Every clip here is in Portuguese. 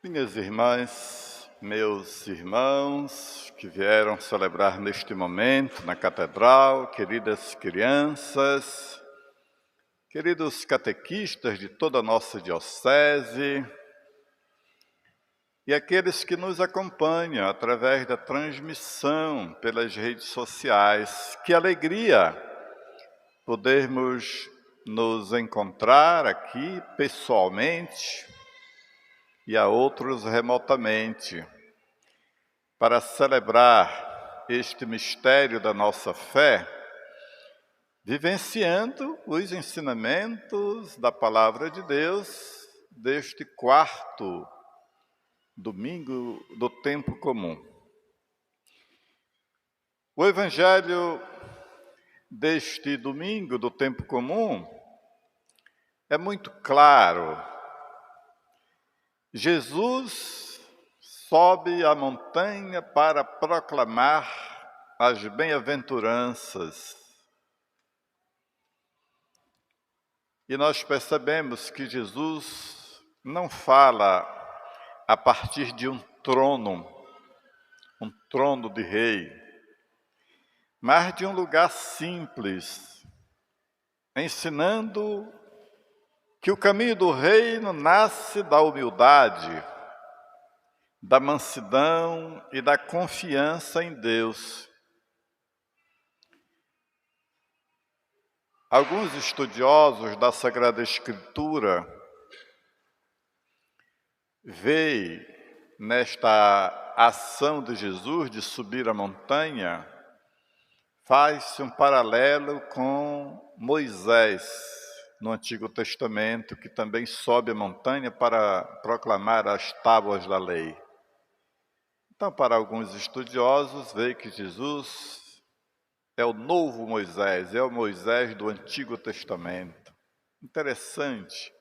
Minhas irmãs, meus irmãos que vieram celebrar neste momento na catedral, queridas crianças, queridos catequistas de toda a nossa diocese e aqueles que nos acompanham através da transmissão pelas redes sociais. Que alegria podermos nos encontrar aqui pessoalmente e a outros remotamente, para celebrar este mistério da nossa fé, vivenciando os ensinamentos da Palavra de Deus deste quarto domingo do tempo comum. O Evangelho deste domingo do tempo comum é muito claro. Jesus sobe a montanha para proclamar as bem-aventuranças. E nós percebemos que Jesus não fala a partir de um trono de rei, mas de um lugar simples, ensinando que o caminho do reino nasce da humildade, da mansidão e da confiança em Deus. Alguns estudiosos da Sagrada Escritura veem nesta ação de Jesus de subir a montanha, faz-se um paralelo com Moisés, no Antigo Testamento, que também sobe a montanha para proclamar as tábuas da lei. Então, para alguns estudiosos, vê que Jesus é o novo Moisés, é o Moisés do Antigo Testamento. Interessante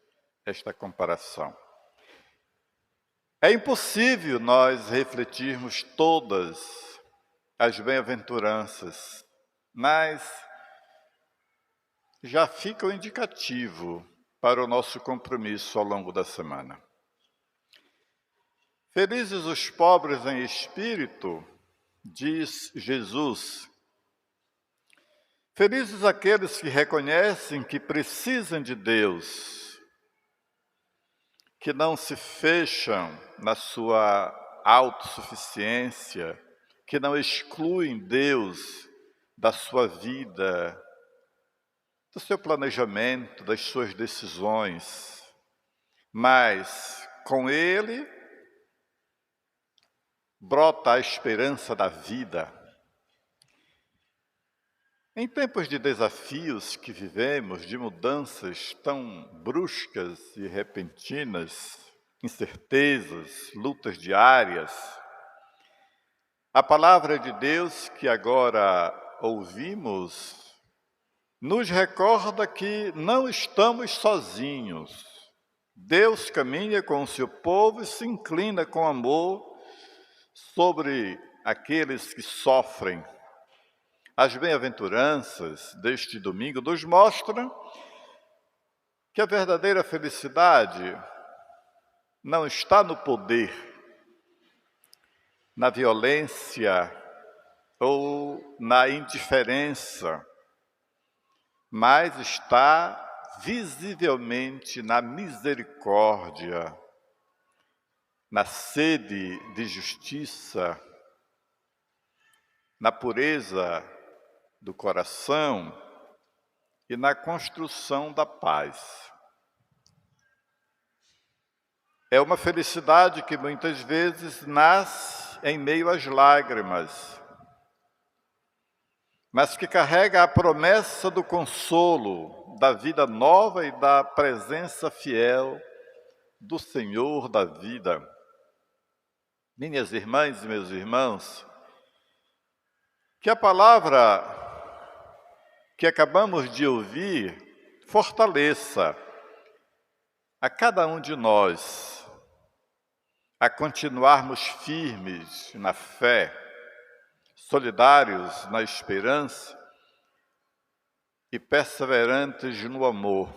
esta comparação. É impossível nós refletirmos todas as bem-aventuranças, mas já fica o indicativo para o nosso compromisso ao longo da semana. Felizes os pobres em espírito, diz Jesus. Felizes aqueles que reconhecem que precisam de Deus, que não se fecham na sua autossuficiência, que não excluem Deus da sua vida, do seu planejamento, das suas decisões, mas com Ele brota a esperança da vida. Em tempos de desafios que vivemos, de mudanças tão bruscas e repentinas, incertezas, lutas diárias, a palavra de Deus que agora ouvimos nos recorda que não estamos sozinhos. Deus caminha com o seu povo e se inclina com amor sobre aqueles que sofrem. As bem-aventuranças deste domingo nos mostram que a verdadeira felicidade não está no poder, na violência ou na indiferença, mas está visivelmente na misericórdia, na sede de justiça, na pureza do coração e na construção da paz. É uma felicidade que muitas vezes nasce em meio às lágrimas, mas que carrega a promessa do consolo, da vida nova e da presença fiel do Senhor da vida. Minhas irmãs e meus irmãos, que a palavra que acabamos de ouvir fortaleça a cada um de nós a continuarmos firmes na fé, solidários na esperança e perseverantes no amor.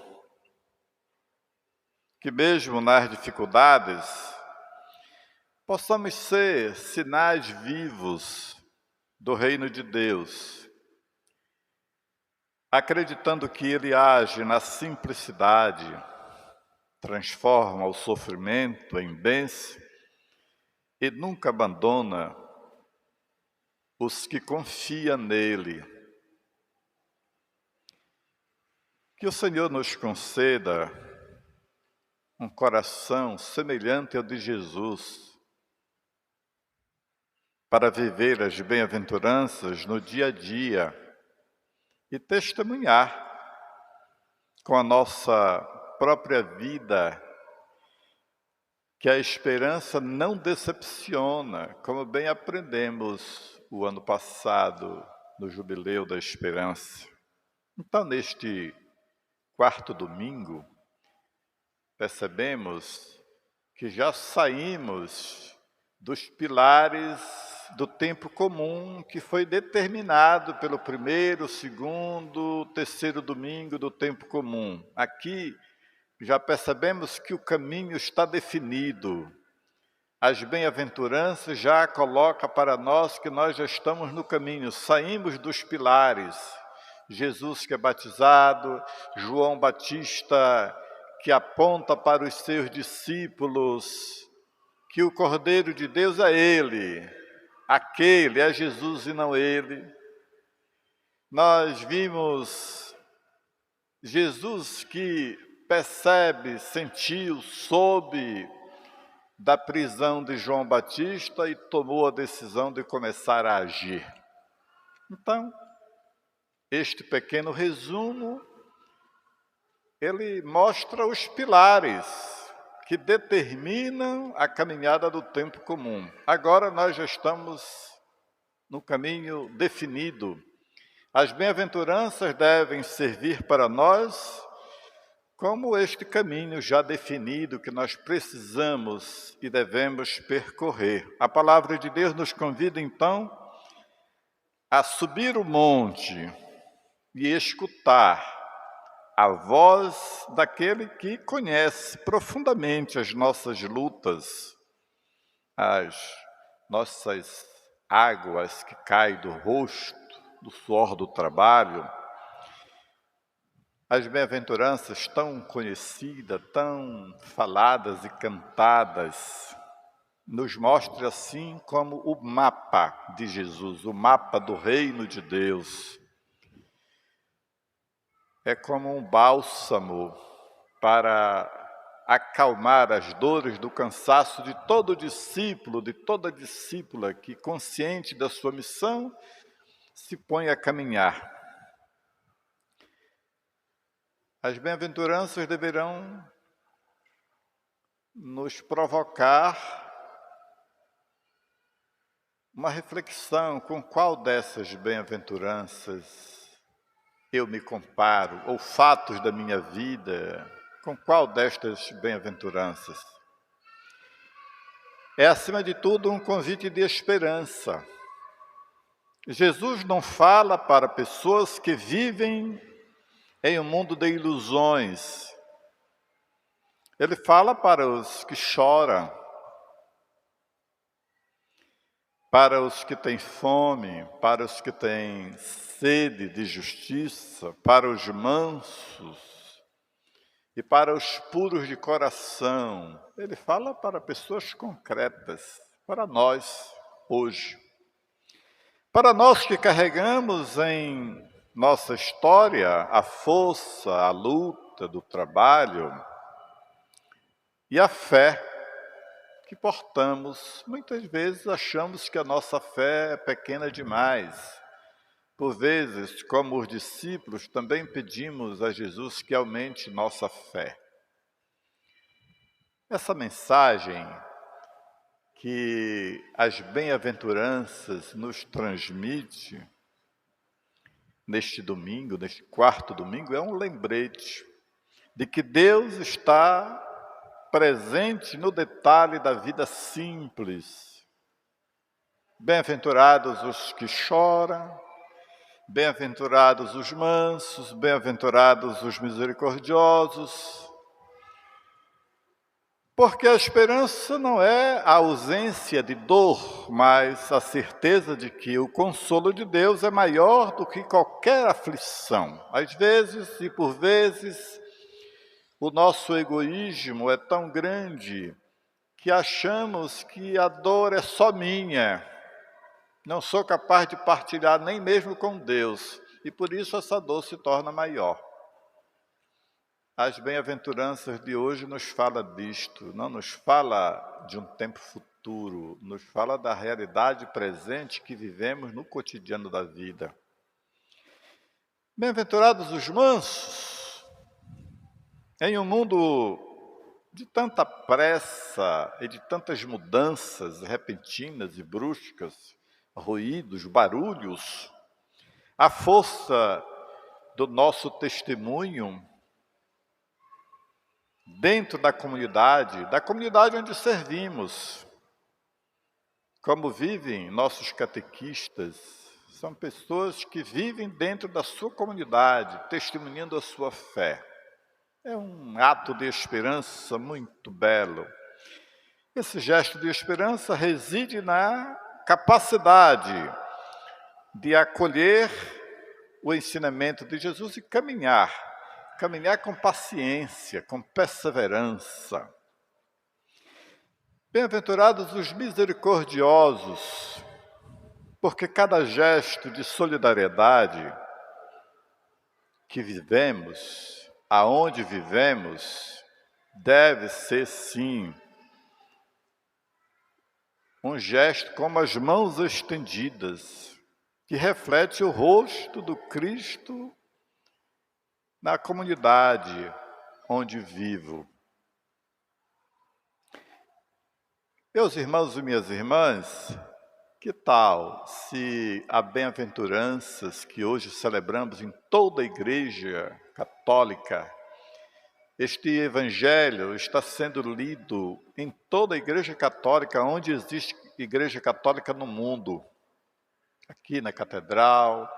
Que mesmo nas dificuldades, possamos ser sinais vivos do reino de Deus, acreditando que Ele age na simplicidade, transforma o sofrimento em bênção e nunca abandona os que confiam nele. Que o Senhor nos conceda um coração semelhante ao de Jesus, para viver as bem-aventuranças no dia a dia e testemunhar com a nossa própria vida que a esperança não decepciona, como bem aprendemos o ano passado no Jubileu da Esperança. Então, neste quarto domingo, percebemos que já saímos dos pilares do tempo comum que foi determinado pelo primeiro, segundo, terceiro domingo do tempo comum. Aqui já percebemos que o caminho está definido. As bem-aventuranças já colocam para nós que nós já estamos no caminho, saímos dos pilares. Jesus que é batizado, João Batista que aponta para os seus discípulos que o Cordeiro de Deus é Ele, aquele é Jesus e não Ele. Nós vimos Jesus que percebe, sentiu, soube da prisão de João Batista e tomou a decisão de começar a agir. Então, este pequeno resumo, ele mostra os pilares que determinam a caminhada do tempo comum. Agora nós já estamos no caminho definido. As bem-aventuranças devem servir para nós como este caminho já definido que nós precisamos e devemos percorrer. A palavra de Deus nos convida então a subir o monte e escutar a voz daquele que conhece profundamente as nossas lutas, as nossas águas que caem do rosto, do suor do trabalho. As bem-aventuranças tão conhecidas, tão faladas e cantadas, nos mostra assim como o mapa de Jesus, o mapa do reino de Deus. É como um bálsamo para acalmar as dores do cansaço de todo discípulo, de toda discípula que, consciente da sua missão, se põe a caminhar. As bem-aventuranças deverão nos provocar uma reflexão com qual dessas bem-aventuranças eu me comparo, ou fatos da minha vida, com qual destas bem-aventuranças? É, acima de tudo, um convite de esperança. Jesus não fala para pessoas que vivem em um mundo de ilusões. Ele fala para os que choram, para os que têm fome, para os que têm sede de justiça, para os mansos e para os puros de coração. Ele fala para pessoas concretas, para nós hoje. Para nós que carregamos em nossa história a força, a luta do trabalho e a fé que portamos, muitas vezes achamos que a nossa fé é pequena demais. Por vezes, como os discípulos, também pedimos a Jesus que aumente nossa fé. Essa mensagem que as bem-aventuranças nos transmite neste domingo, neste quarto domingo, é um lembrete de que Deus está presente no detalhe da vida simples. Bem-aventurados os que choram, bem-aventurados os mansos, bem-aventurados os misericordiosos. Porque a esperança não é a ausência de dor, mas a certeza de que o consolo de Deus é maior do que qualquer aflição. Às vezes e por vezes, o nosso egoísmo é tão grande que achamos que a dor é só minha. Não sou capaz de partilhar nem mesmo com Deus, e por isso essa dor se torna maior. As bem-aventuranças de hoje nos fala disto, não nos fala de um tempo futuro, nos fala da realidade presente que vivemos no cotidiano da vida. Bem-aventurados os mansos, em um mundo de tanta pressa e de tantas mudanças repentinas e bruscas, ruídos, barulhos, a força do nosso testemunho dentro da comunidade onde servimos. Como vivem nossos catequistas, são pessoas que vivem dentro da sua comunidade, testemunhando a sua fé. É um ato de esperança muito belo. Esse gesto de esperança reside na capacidade de acolher o ensinamento de Jesus e caminhar com paciência, com perseverança. Bem-aventurados os misericordiosos, porque cada gesto de solidariedade que vivemos, aonde vivemos, deve ser sim um gesto como as mãos estendidas, que reflete o rosto do Cristo na comunidade onde vivo. Meus irmãos e minhas irmãs, que tal se as bem-aventuranças que hoje celebramos em toda a Igreja Católica, este Evangelho está sendo lido em toda a Igreja Católica, onde existe Igreja Católica no mundo, aqui na Catedral,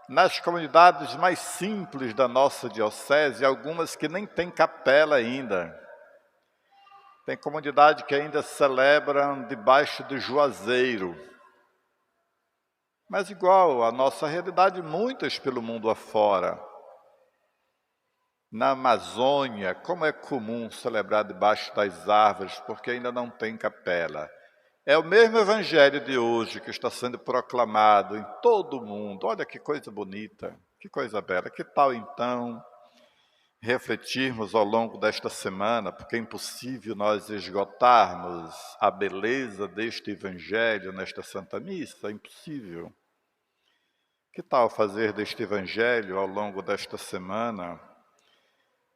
nas comunidades mais simples da nossa diocese, algumas que nem têm capela ainda. Tem comunidade que ainda celebram debaixo do juazeiro. Mas igual a nossa realidade, muitas pelo mundo afora. Na Amazônia, como é comum celebrar debaixo das árvores, porque ainda não tem capela. É o mesmo evangelho de hoje que está sendo proclamado em todo o mundo. Olha que coisa bonita, que coisa bela. Que tal então refletirmos ao longo desta semana, porque é impossível nós esgotarmos a beleza deste evangelho nesta Santa Missa, é impossível. Que tal fazer deste evangelho ao longo desta semana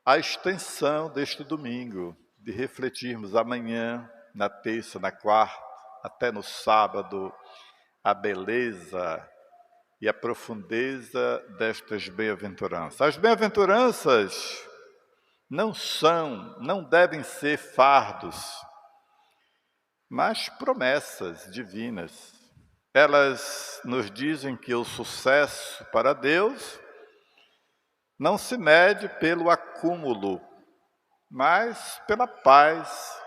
a extensão deste domingo, de refletirmos amanhã, na terça, na quarta, até no sábado, a beleza e a profundeza destas bem-aventuranças. As bem-aventuranças não devem ser fardos, mas promessas divinas. Elas nos dizem que o sucesso para Deus não se mede pelo acúmulo, mas pela paz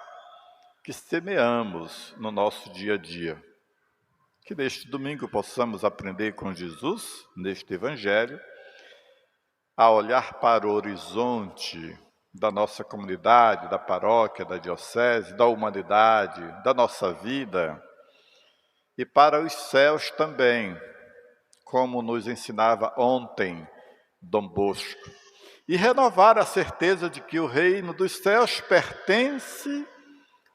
que semeamos no nosso dia a dia. Que neste domingo possamos aprender com Jesus, neste Evangelho, a olhar para o horizonte da nossa comunidade, da paróquia, da diocese, da humanidade, da nossa vida, e para os céus também, como nos ensinava ontem Dom Bosco, e renovar a certeza de que o reino dos céus pertence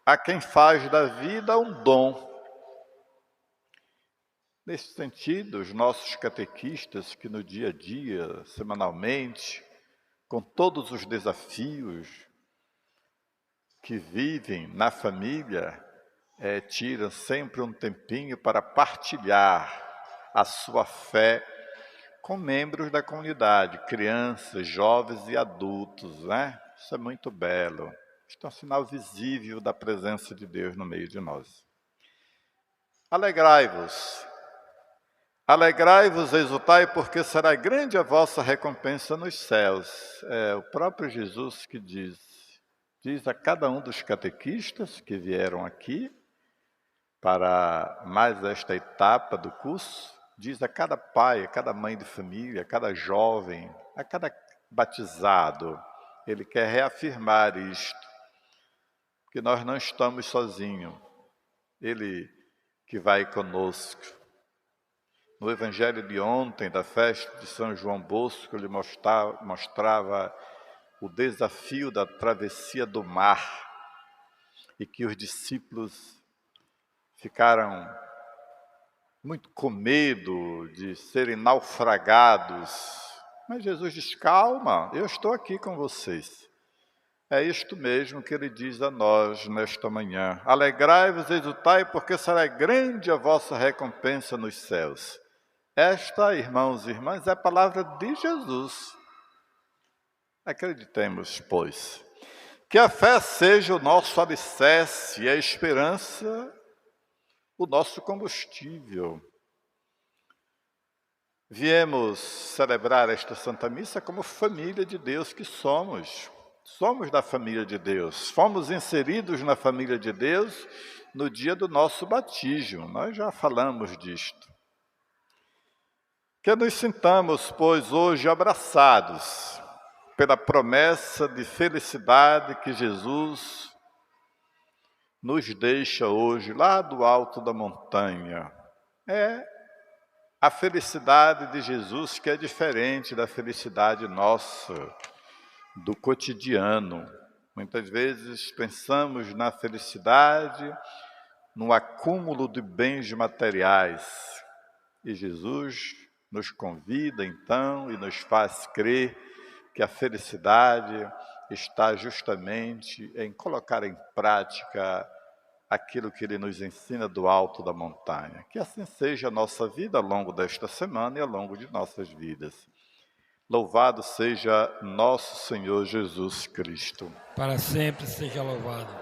a quem faz da vida um dom. Nesse sentido, os nossos catequistas que no dia a dia, semanalmente, com todos os desafios que vivem na família, tiram sempre um tempinho para partilhar a sua fé com membros da comunidade, crianças, jovens e adultos, né? Isso é muito belo. Isto é um sinal visível da presença de Deus no meio de nós. Alegrai-vos, exultai, porque será grande a vossa recompensa nos céus. É o próprio Jesus que diz. diz a cada um dos catequistas que vieram aqui para mais esta etapa do curso, diz a cada pai, a cada mãe de família, a cada jovem, a cada batizado, ele quer reafirmar isto, que nós não estamos sozinhos, ele que vai conosco. No evangelho de ontem, da festa de São João Bosco, ele mostrava o desafio da travessia do mar e que os discípulos ficaram muito com medo de serem naufragados. Mas Jesus diz, calma, eu estou aqui com vocês. É isto mesmo que ele diz a nós nesta manhã. Alegrai-vos e exultai, porque será grande a vossa recompensa nos céus. Esta, irmãos e irmãs, é a palavra de Jesus. Acreditemos, pois, que a fé seja o nosso alicerce e a esperança o nosso combustível. Viemos celebrar esta Santa Missa como família de Deus que somos. Somos da família de Deus. Fomos inseridos na família de Deus no dia do nosso batismo. Nós já falamos disto. Que nos sintamos, pois, hoje abraçados pela promessa de felicidade que Jesus nos deixa hoje lá do alto da montanha. É a felicidade de Jesus que é diferente da felicidade nossa, do cotidiano. Muitas vezes pensamos na felicidade, no acúmulo de bens materiais. E Jesus nos convida, então, e nos faz crer que a felicidade está justamente em colocar em prática aquilo que Ele nos ensina do alto da montanha. Que assim seja a nossa vida ao longo desta semana e ao longo de nossas vidas. Louvado seja nosso Senhor Jesus Cristo. Para sempre seja louvado.